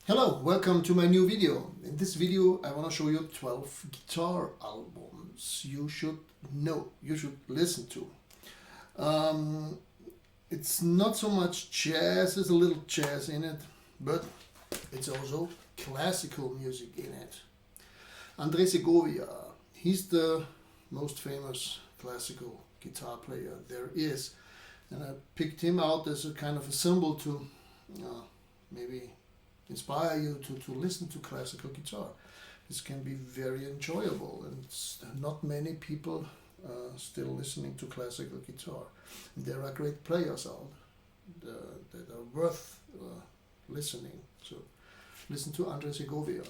Hello, welcome to my new video. In this video I want to show you 12 guitar albums you should know, you should listen to. It's not so much jazz, there's a little jazz in it, but it's also classical music in it. André Segovia, he's the most famous classical guitar player there is. And I picked him out as a kind of a symbol to maybe inspire you to listen to classical guitar. This can be very enjoyable, and not many people still listening to classical guitar. There are great players out that are worth listening. So listen to André Segovia.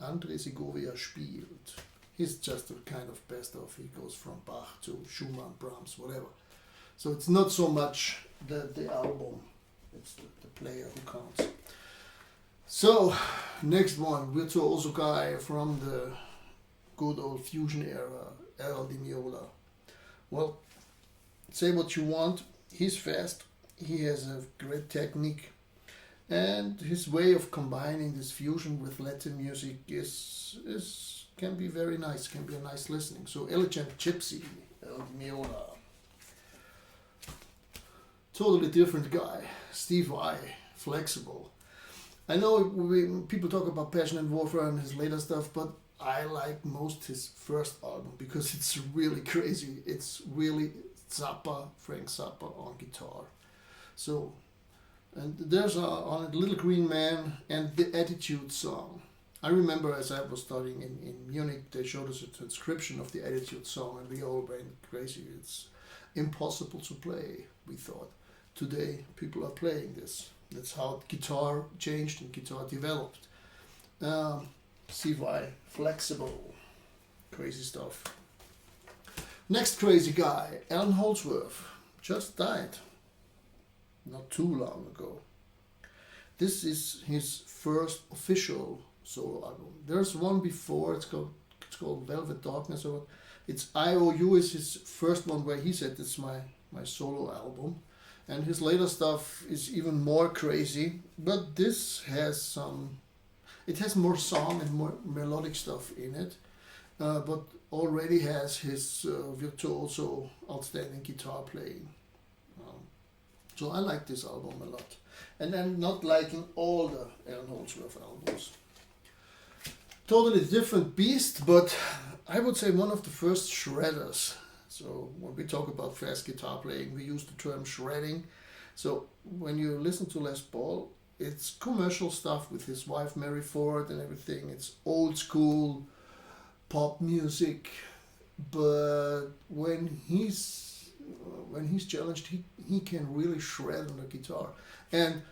André Segovia spielt. He's just a kind of best of. He goes from Bach to Schumann, Brahms, whatever. So it's not so much the album. It's the player who counts. So, next one, virtuoso guy from the good old fusion era, Errol Di Meola. Well, say what you want, he's fast, he has a great technique, and his way of combining this fusion with Latin music can be very nice, can be a nice listening. So, Elegant Gypsy, Errol Di Meola. Totally different guy, Steve Vai, Flexible. I know people talk about Passion and Warfare and his later stuff, but I like most his first album because it's really crazy. It's really Zappa, Frank Zappa on guitar. So, and there's on it Little Green Man and the Attitude song. I remember as I was studying in Munich, they showed us a transcription of the Attitude song and we all went crazy. It's impossible to play, we thought. Today, people are playing this. That's how guitar changed and guitar developed. Steve Vai, Flexible. Crazy stuff. Next crazy guy, Alan Holdsworth. Just died. Not too long ago. This is his first official solo album. There's one before, it's called Velvet Darkness. Or it's IOU is his first one where he said it's my solo album. And his later stuff is even more crazy, but this has it has more song and more melodic stuff in it, but already has his virtuoso, outstanding guitar playing. So I like this album a lot. And I'm not liking all the Alan Holdsworth albums. Totally different beast, but I would say one of the first shredders. So when we talk about fast guitar playing, we use the term shredding. So when you listen to Les Paul, it's commercial stuff with his wife Mary Ford and everything. It's old school pop music, but when he's challenged, he can really shred on the guitar. And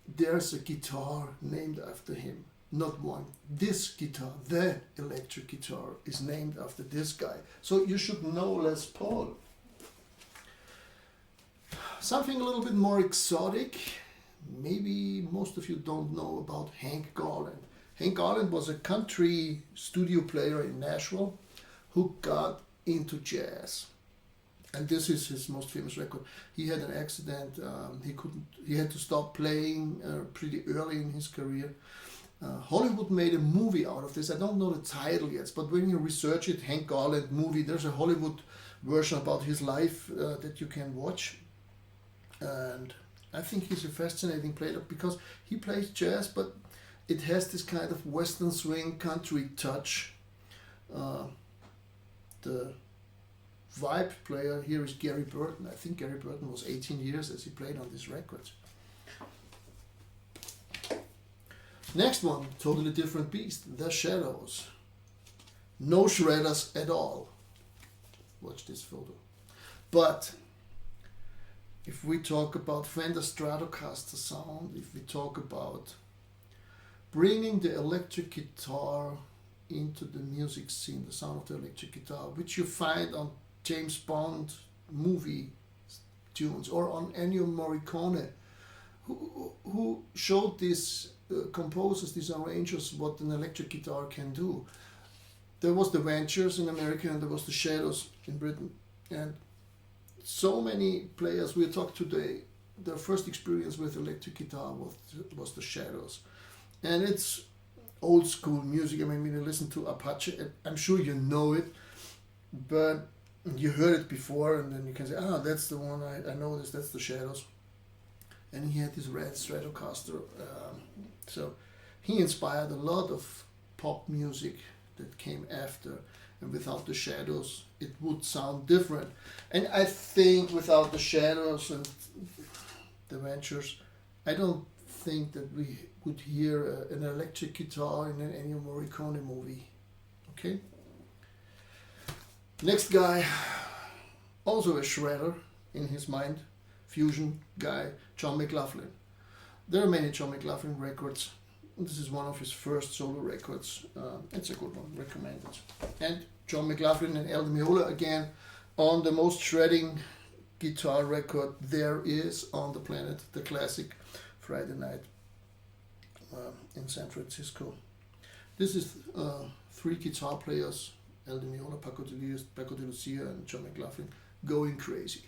there's a guitar named after him. Not one. This guitar, the electric guitar, is named after this guy. So you should know Les Paul. Something a little bit more exotic. Maybe most of you don't know about Hank Garland. Hank Garland was a country studio player in Nashville who got into jazz. And this is his most famous record. He had an accident. He had to stop playing pretty early in his career. Hollywood made a movie out of this. I don't know the title yet, but when you research it, Hank Garland movie, there's a Hollywood version about his life that you can watch. And I think he's a fascinating player because he plays jazz, but it has this kind of western swing country touch. The vibe player here is Gary Burton. I think Gary Burton was 18 years as he played on this record. Next one, totally different beast, The Shadows. No shredders at all. Watch this photo. But if we talk about Fender Stratocaster sound, if we talk about bringing the electric guitar into the music scene, the sound of the electric guitar, which you find on James Bond movie tunes or on Ennio Morricone, who showed these composers, these arrangers, what an electric guitar can do. There was the Ventures in America and there was the Shadows in Britain. And so many players we talk today their first experience with electric guitar was the Shadows. And it's old school music. I mean, when you listen to Apache, I'm sure you know it, but you heard it before, and then you can say, that's the one, I know this, that's the Shadows. And he had this red Stratocaster. So he inspired a lot of pop music that came after. And without the Shadows, it would sound different. And I think without the Shadows and the Ventures, I don't think that we would hear an electric guitar in an Ennio Morricone movie. Okay? Next guy, also a shredder in his mind, fusion guy, John McLoughlin. There are many John McLoughlin records. This is one of his first solo records. It's a good one, recommended. And John McLoughlin and El Miola again on the most shredding guitar record there is on the planet, the classic Friday Night in San Francisco. This is 3 guitar players, El Miola, Paco de Lucia, and John McLoughlin, going crazy.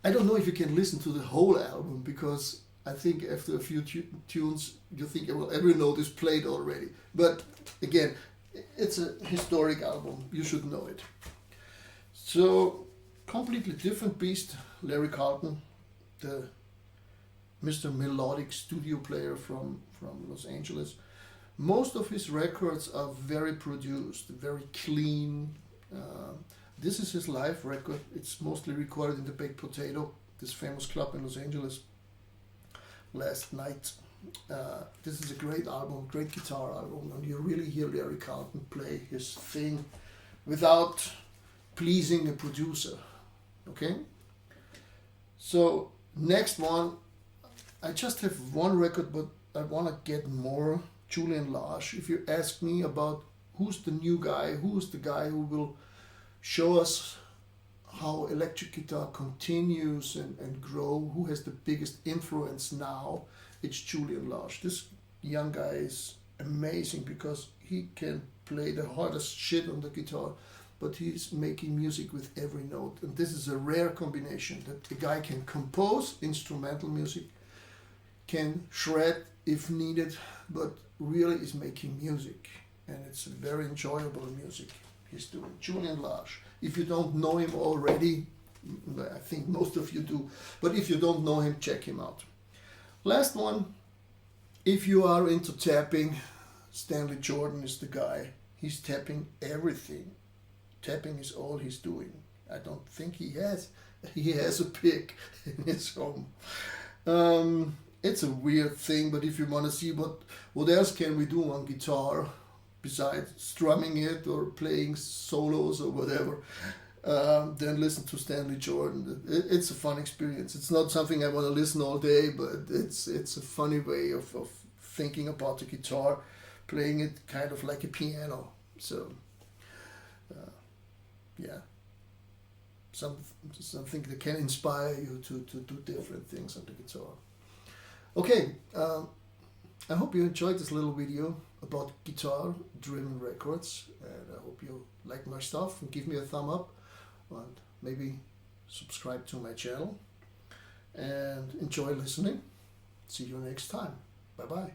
I don't know if you can listen to the whole album, because I think after a few tunes you think, well, every note is played already. But again, it's a historic album, you should know it. So, completely different beast, Larry Carlton, the Mr. Melodic studio player from Los Angeles. Most of his records are very produced, very clean. This is his live record. It's mostly recorded in the Baked Potato, this famous club in Los Angeles, last night. This is a great album, great guitar album, and you really hear Larry Carlton play his thing without pleasing a producer. Okay? So, next one, I just have one record, but I want to get more. Julian Lage. If you ask me about who's the new guy, who's the guy who will show us how electric guitar continues and grow, who has the biggest influence now, it's Julian Lage. This young guy is amazing because he can play the hardest shit on the guitar, but he's making music with every note. And this is a rare combination, that the guy can compose instrumental music, can shred if needed, but really is making music. And it's very enjoyable music he's doing. Julian Lage. If you don't know him already, I think most of you do, but if you don't know him, check him out. Last one, if you are into tapping, Stanley Jordan is the guy. He's tapping everything. Tapping is all he's doing. I don't think he has a pick in his home. It's a weird thing, but if you want to see what else can we do on guitar besides strumming it or playing solos or whatever, then listen to Stanley Jordan. It's a fun experience. It's not something I want to listen all day, but it's a funny way of thinking about the guitar, playing it kind of like a piano. So, yeah, something that can inspire you to do different things on the guitar. Okay, I hope you enjoyed this little video about guitar-driven records, and I hope you like my stuff and give me a thumb up, and maybe subscribe to my channel, and enjoy listening. See you next time. Bye-bye.